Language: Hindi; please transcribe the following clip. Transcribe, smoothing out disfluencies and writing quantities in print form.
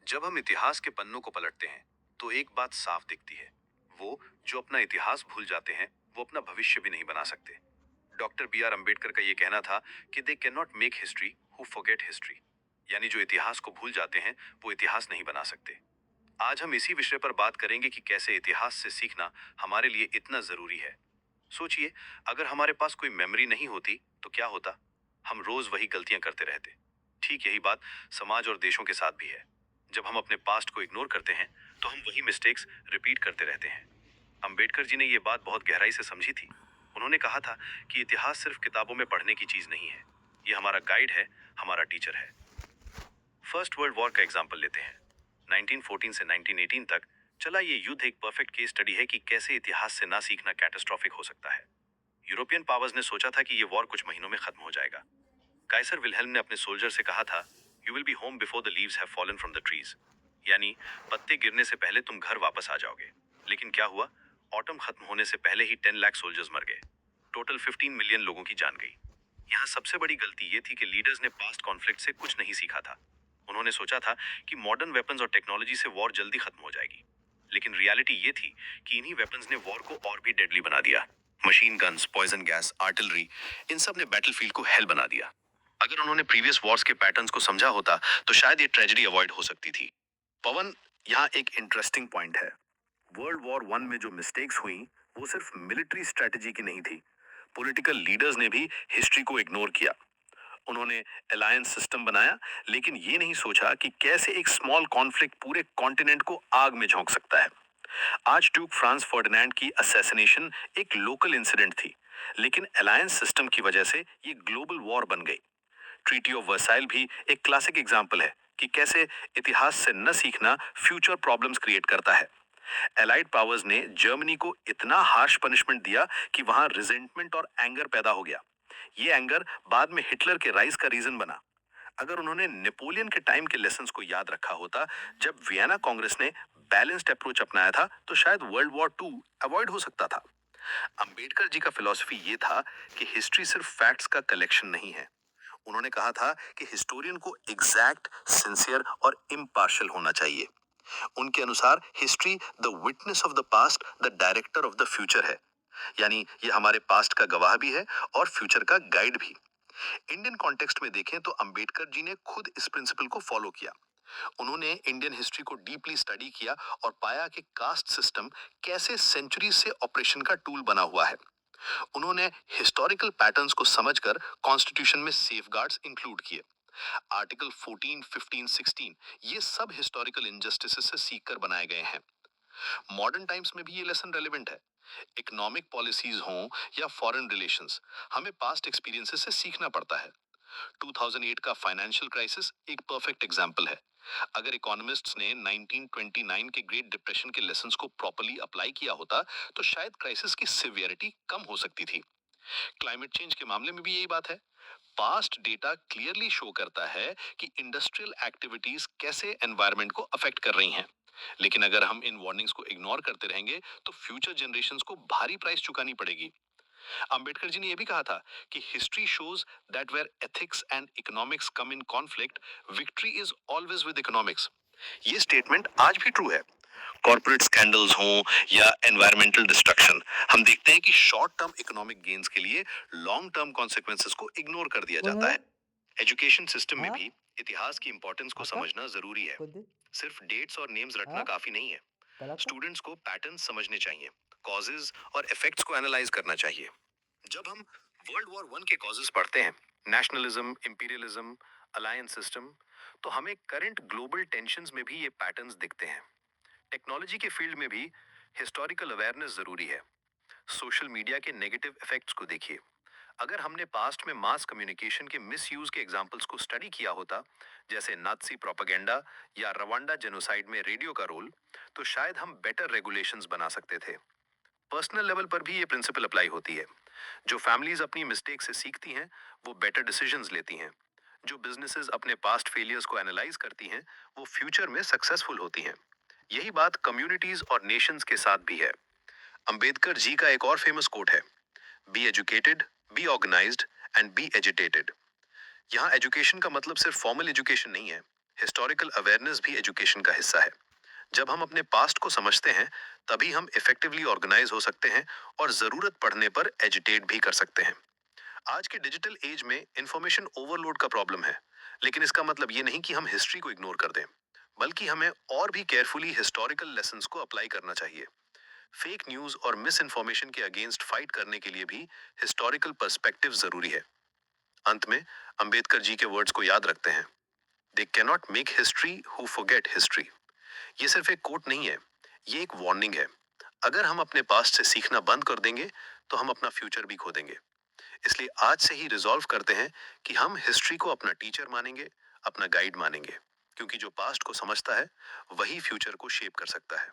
जब हम इतिहास के पन्नों को पलटते हैं तो एक बात साफ दिखती है। वो जो अपना इतिहास भूल जाते हैं वो अपना भविष्य भी नहीं बना सकते। डॉक्टर बी आर अम्बेडकर का ये कहना था कि they can not make history who forget history. यानी जो इतिहास को भूल जाते हैं वो इतिहास नहीं बना सकते। आज हम इसी विषय पर बात करेंगे कि कैसे इतिहास से सीखना हमारे लिए इतना जरूरी है। सोचिए, अगर हमारे पास कोई मेमोरी नहीं होती तो क्या होता। हम रोज वही गलतियां करते रहते। ठीक यही बात समाज और देशों के साथ भी है। जब हम अपने पास्ट को इग्नोर करते हैं तो हम वही मिस्टेक्स रिपीट करते रहते हैं। अंबेडकर जी ने ये बात बहुत गहराई से समझी थी। उन्होंने कहा था कि इतिहास सिर्फ किताबों में पढ़ने की चीज नहीं है, ये हमारा गाइड है, हमारा टीचर है। फर्स्ट वर्ल्ड वॉर का एग्जाम्पल लेते हैं। 1914 से 1918 तक चला ये युद्ध एक परफेक्ट केस स्टडी है कि कैसे इतिहास से ना सीखना कैटास्ट्रॉफिक हो सकता है। यूरोपियन पावर्स ने सोचा था कि ये वॉर कुछ महीनों में खत्म हो जाएगा। काइसर विल्हेल्म ने अपने सोल्जर से कहा था, you will be home before the leaves have fallen from the trees. यानी पत्ते गिरने से पहले तुम घर वापस आ जाओगे। लेकिन क्या हुआ? ऑटम खत्म होने से पहले ही 10 लाख सोल्जर्स मर गए। टोटल 15 मिलियन लोगों की जान गई। यहाँ सबसे बड़ी गलती ये थी कि लीडर्स ने पास्ट कॉन्फ्लिक्ट से कुछ नहीं सीखा था। उन्होंने सोचा था कि मॉडर्न वेपन्स और टेक्नोलॉजी से वॉर जल्दी खत्म हो जाएगी। लेकिन रियलिटी ये थी कि इन्हीं वेपन्स ने वॉर को और भी डेडली बना दिया। Machine guns, poison gas, artillery, इन सब ने बैटलफील्ड को हेल बना दिया। अगर उन्होंने प्रीवियस वॉर्स के पैटर्न्स को समझा होता तो शायद ये ट्रेजेडी अवॉइड हो सकती थी। पवन, यहाँ एक इंटरेस्टिंग पॉइंट है। वर्ल्ड वॉर वन में जो मिस्टेक्स हुई वो सिर्फ मिलिट्री स्ट्रेटजी की नहीं थी। पॉलिटिकल लीडर्स ने भी हिस्ट्री को इग्नोर किया। उन्होंने अलायंस सिस्टम बनाया, लेकिन ये नहीं सोचा कि कैसे एक स्मॉल कॉन्फ्लिक्ट पूरे कॉन्टिनेंट को आग में झोंक सकता है। आज ड्यूक फ्रांस फर्डिनेंड की असैसिनेशन एक लोकल इंसिडेंट थी, लेकिन अलायंस सिस्टम की वजह से ये ग्लोबल वॉर बन गई। ट्रीटी ऑफ वर्साइल भी एक क्लासिक एग्जाम्पल है कि कैसे इतिहास से न सीखना फ्यूचर प्रॉब्लम्स क्रिएट करता है। एलाइड पावर्स ने जर्मनी को इतना हार्श पनिशमेंट दिया कि वहां रिजेंटमेंट और एंगर पैदा हो गया। ये एंगर बाद में हिटलर के राइज का रीजन बना। अगर उन्होंने नेपोलियन के टाइम के लेसन्स को याद रखा होता, जब वियना कांग्रेस ने बैलेंस्ड अप्रोच अपनाया था, तो शायद वर्ल्ड वॉर टू अवॉइड हो सकता था। अंबेडकर जी का फिलॉसफी ये था कि हिस्ट्री सिर्फ फैक्ट्स का कलेक्शन नहीं है। उन्होंने कहा था कि हिस्टोरियन को एग्जैक्ट, सिंसियर और इम्पार्शियल होना चाहिए। उनके अनुसार history the witness of the past, the director of the future है। यानी ये हमारे पास्ट का गवाह भी है और फ्यूचर का गाइड भी। इंडियन कॉन्टेक्स्ट में देखें तो अंबेडकर जी ने खुद इस प्रिंसिपल को फॉलो किया। उन्होंने इंडियन हिस्ट्री को डीपली स्टडी किया और पाया कि कास्ट सिस्टम कैसे सेंचुरी से ऑपरेशन का टूल बना हुआ है। उन्होंने हिस्टोरिकल पैटर्न्स को समझकर कॉन्स्टिट्यूशन में सेफगार्ड्स इंक्लूड किए। आर्टिकल 14, 15, 16 ये सब हिस्टोरिकल इनजस्टिसेस से सीखकर बनाए गए हैं। मॉडर्न टाइम्स में भी ये लेसन रेलेवेंट है। इकोनॉमिक पॉलिसीज हों या फॉरेन रिलेशंस, हमें पास्ट एक्सपीरियंसेस से सीखना पड़ता है। 2008 का फाइनेंशियल क्राइसिस एक परफेक्ट एग्जांपल है। अगर इकोनॉमिस्ट्स ने 1929 के ग्रेट डिप्रेशन के लेसन्स को प्रॉपर्ली अप्लाई किया होता तो शायद क्राइसिस की सिवियरिटी कम हो सकती थी। क्लाइमेट चेंज के मामले में भी यही बात है। पास्ट डेटा क्लियरली शो करता है कि इंडस्ट्रियल एक्टिविटीज कैसे एनवायरनमेंट को अफेक्ट कर रही हैं। लेकिन अगर हम इन वार्निंग्स को इग्नोर करते रहेंगे तो फ्यूचर जनरेशंस को भारी प्राइस चुकानी पड़ेगी। अंबेडकर जी ने यह भी कहा था कि history shows that where ethics and economics come in conflict, victory is always with economics. ये स्टेटमेंट आज भी ट्रू है। कॉर्पोरेट स्कैंडल्स हों या एनवायरमेंटल डिस्ट्रक्शन, हम देखते हैं कि शॉर्ट टर्म इकोनॉमिक गेन्स के लिए लॉन्ग टर्म कॉन्सिक्वेंसेस को इग्नोर कर दिया जाता है। एजुकेशन सिस्टम में भी इतिहास की इंपॉर्टेंस को समझना जरूरी है। सिर्फ डेट्स और नेम्स रटना काफी नहीं है। स्टूडेंट्स को पैटर्न्स समझने चाहिए, कॉजेज और इफेक्ट्स को एनालाइज करना चाहिए। जब हम वर्ल्ड वॉर वन के कॉजेज पढ़ते हैं, नेशनलिज्म, इंपीरियलिज्म, अलायंस सिस्टम, तो हमें करंट ग्लोबल टेंशंस में भी ये पैटर्न्स दिखते हैं। टेक्नोलॉजी के फील्ड में भी हिस्टोरिकल अवेयरनेस जरूरी है। सोशल मीडिया के नेगेटिव इफेक्ट्स को देखिए। अगर हमने पास्ट में मास कम्युनिकेशन के मिसयूज के एग्जाम्पल्स को स्टडी किया होता, जैसे नात्सी प्रोपेगेंडा या रवांडा जेनोसाइड में रेडियो का रोल, तो शायद हम बेटर रेगुलेशंस बना सकते थे। पर्सनल लेवल पर भी ये प्रिंसिपल अप्लाई होती है। जो फैमिलीज अपनी मिस्टेक से सीखती हैं, वो बेटर डिसीजंस लेती हैं। जो बिजनेसेस अपने पास्ट फेलियर्स को एनालाइज करती हैं, वो फ्यूचर में सक्सेसफुल होती हैं। यही बात कम्युनिटीज और नेशंस के साथ भी है। अंबेडकर जी का एक और फेमस कोट है, be educated, be organised and be agitated. यहाँ एजुकेशन का मतलब सिर्फ फॉर्मल एजुकेशन नहीं है, हिस्टोरिकल अवेयरनेस भी एजुकेशन का हिस्सा है। जब हम अपने पास्ट को समझते हैं, तभी हम इफेक्टिवली ऑर्गेनाइज हो सकते हैं और जरूरत पड़ने पर एजिटेट भी कर सकते हैं। आज के डिजिटल एज में इंफॉर्मेशन ओवरलोड का प्रॉब्लम है, लेकिन इसका मतलब ये नहीं कि हम हिस्ट्री को इग्नोर कर दें, बल्कि हमें और भी केयरफुली हिस्टोरिकल लेसन्स को अप्लाई करना चाहिए। फेक न्यूज और मिस इन्फॉर्मेशन के अगेंस्ट फाइट करने के लिए भी हिस्टोरिकल पर्सपेक्टिव जरूरी है। अंत में अंबेडकर जी के वर्ड्स को याद रखते हैं, they cannot make history who forget history. ये सिर्फ एक कोट नहीं है, ये एक वार्निंग है। अगर हम अपने पास्ट से सीखना बंद कर देंगे, तो हम अपना फ्यूचर भी खो देंगे। इसलिए आज से ही रिजॉल्व करते हैं कि हम हिस्ट्री को अपना टीचर मानेंगे, अपना गाइड मानेंगे, क्योंकि जो पास्ट को समझता है, वही फ्यूचर को शेप कर सकता है।